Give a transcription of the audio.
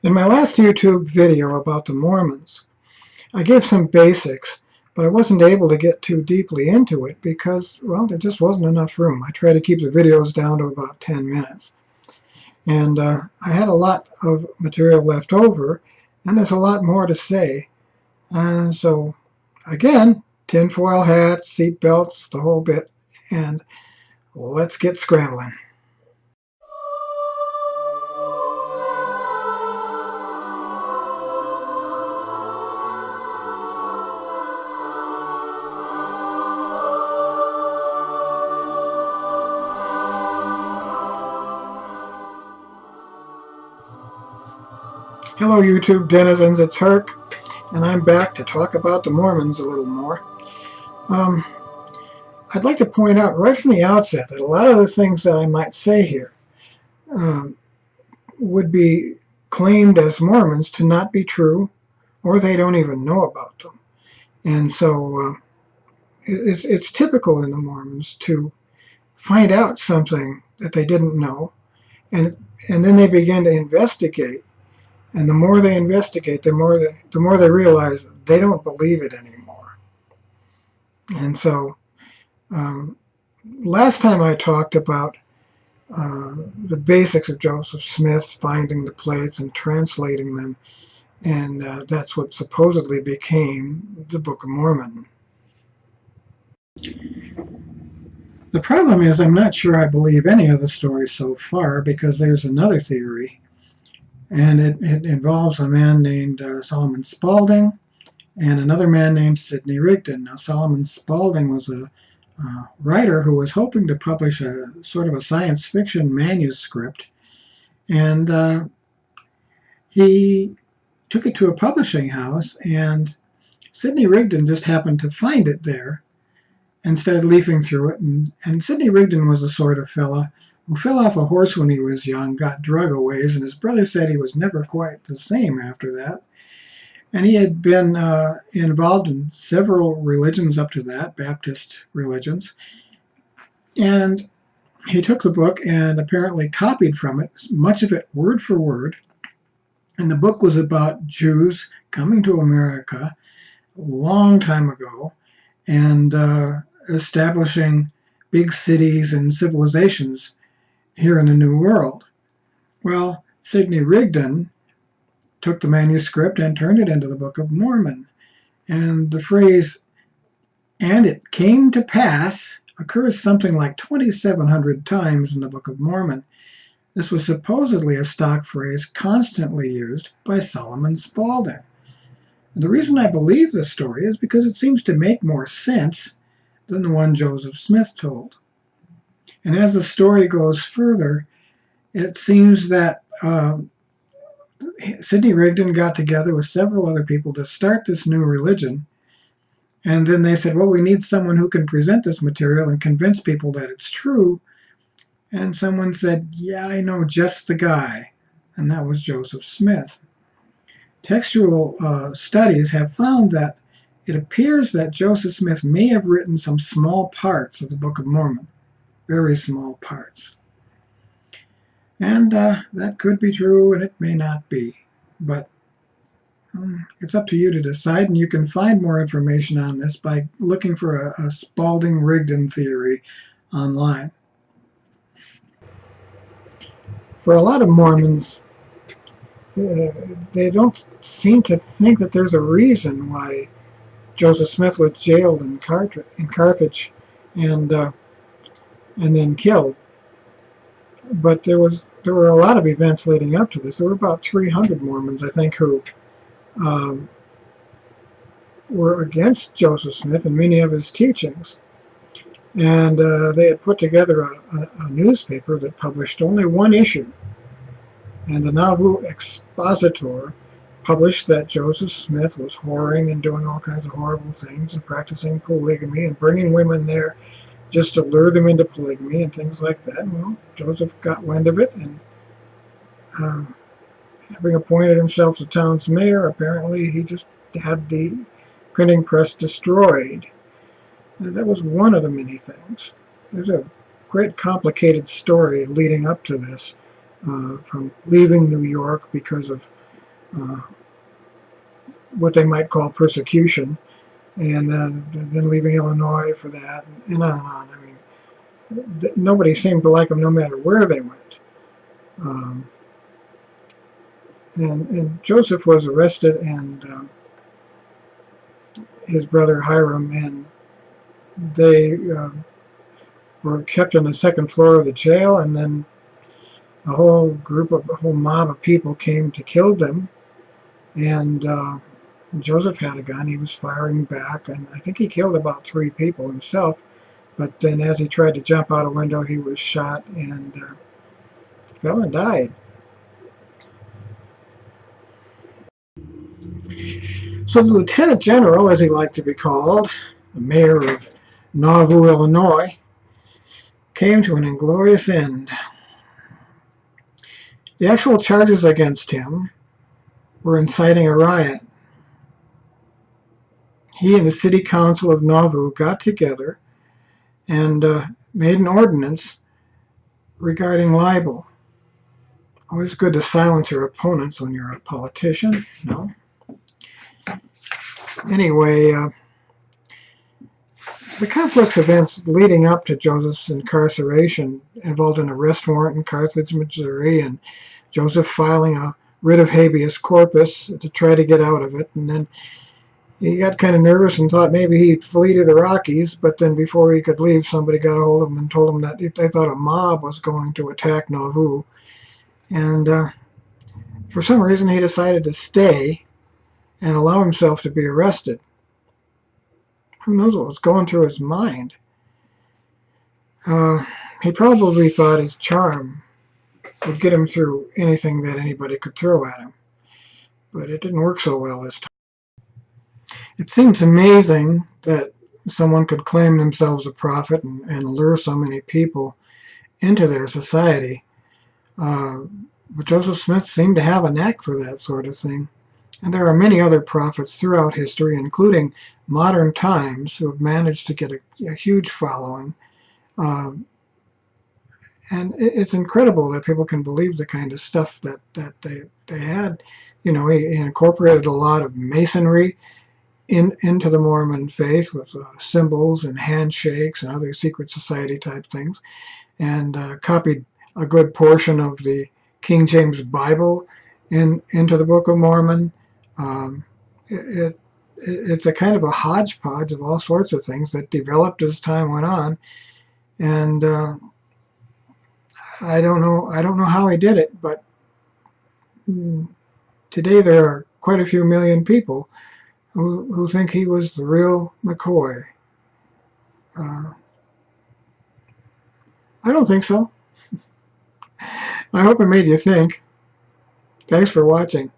In my last YouTube video about the Mormons, I gave some basics, but I wasn't able to get too deeply into it because, well, there just wasn't enough room. I try to keep the videos down to about 10 minutes. And I had a lot of material left over, and there's a lot more to say. So, again, tinfoil hats, seat belts, the whole bit, and let's get scrambling. Hello YouTube denizens, it's Herc, and I'm back to talk about the Mormons a little more. I'd like to point out right from the outset that a lot of the things that I might say here would be claimed as Mormons to not be true, or they don't even know about them. And so it's typical in the Mormons to find out something that they didn't know, and then they begin to investigate. And the more they investigate, the more they realize they don't believe it anymore. And so, last time I talked about the basics of Joseph Smith finding the plates and translating them, and that's what supposedly became the Book of Mormon. The problem is I'm not sure I believe any of the stories so far, because there's another theory. And it involves a man named Solomon Spaulding and another man named Sidney Rigdon. Now, Solomon Spaulding was a writer who was hoping to publish a sort of a science fiction manuscript, and he took it to a publishing house, and Sidney Rigdon just happened to find it there and started leafing through it. And Sidney Rigdon was the sort of fella who fell off a horse when he was young, got drug a ways, and his brother said he was never quite the same after that. And he had been involved in several religions up to that, Baptist religions. And he took the book and apparently copied from it, much of it word for word. And the book was about Jews coming to America a long time ago and establishing big cities and civilizations here in the New World. Well, Sidney Rigdon took the manuscript and turned it into the Book of Mormon. And the phrase, "and it came to pass," occurs something like 2,700 times in the Book of Mormon. This was supposedly a stock phrase constantly used by Solomon Spaulding. And the reason I believe this story is because it seems to make more sense than the one Joseph Smith told. And as the story goes further, it seems that Sidney Rigdon got together with several other people to start this new religion. And then they said, well, we need someone who can present this material and convince people that it's true. And someone said, yeah, I know just the guy. And that was Joseph Smith. Textual studies have found that it appears that Joseph Smith may have written some small parts of the Book of Mormon, very small parts. And that could be true, and it may not be. But it's up to you to decide, and you can find more information on this by looking for a Spaulding-Rigdon theory online. For a lot of Mormons, they don't seem to think that there's a reason why Joseph Smith was jailed in Carthage and then killed. But there were a lot of events leading up to this. There were about 300 Mormons, I think, who were against Joseph Smith and many of his teachings. And they had put together a newspaper that published only one issue. And the Nauvoo Expositor published that Joseph Smith was whoring and doing all kinds of horrible things and practicing polygamy and bringing women there just to lure them into polygamy and things like that. Well, Joseph got wind of it, and having appointed himself the town's mayor, apparently he just had the printing press destroyed. And that was one of the many things. There's a great complicated story leading up to this, from leaving New York because of uh, what they might call persecution, and then leaving Illinois for that, and on and on. I mean, nobody seemed to like him no matter where they went. Um, and Joseph was arrested, and his brother Hiram, and they were kept on the second floor of the jail, and then a whole mob of people came to kill them, and Joseph had a gun. He was firing back, and I think he killed about 3 people himself. But then, as he tried to jump out a window, he was shot and fell and died. So the lieutenant general, as he liked to be called, the mayor of Nauvoo, Illinois, came to an inglorious end. The actual charges against him were inciting a riot. He and the city council of Nauvoo got together and made an ordinance regarding libel. Always good to silence your opponents when you're a politician, no? Anyway, the complex events leading up to Joseph's incarceration involved an arrest warrant in Carthage, Missouri, and Joseph filing a writ of habeas corpus to try to get out of it. And then he got kind of nervous and thought maybe he'd flee to the Rockies, but then before he could leave, somebody got a hold of him and told him that they thought a mob was going to attack Nauvoo. And for some reason, he decided to stay and allow himself to be arrested. Who knows what was going through his mind? He probably thought his charm would get him through anything that anybody could throw at him. But it didn't work so well this time. It seems amazing that someone could claim themselves a prophet and lure so many people into their society. But Joseph Smith seemed to have a knack for that sort of thing. And there are many other prophets throughout history, including modern times, who have managed to get a huge following. And it's incredible that people can believe the kind of stuff that they had. You know, he incorporated a lot of masonry into the Mormon faith with symbols and handshakes and other secret society type things, and copied a good portion of the King James Bible into the Book of Mormon. It's a kind of a hodgepodge of all sorts of things that developed as time went on, and I don't know how he did it, but today there are quite a few million people who think he was the real McCoy. I don't think so. I hope it made you think. Thanks for watching.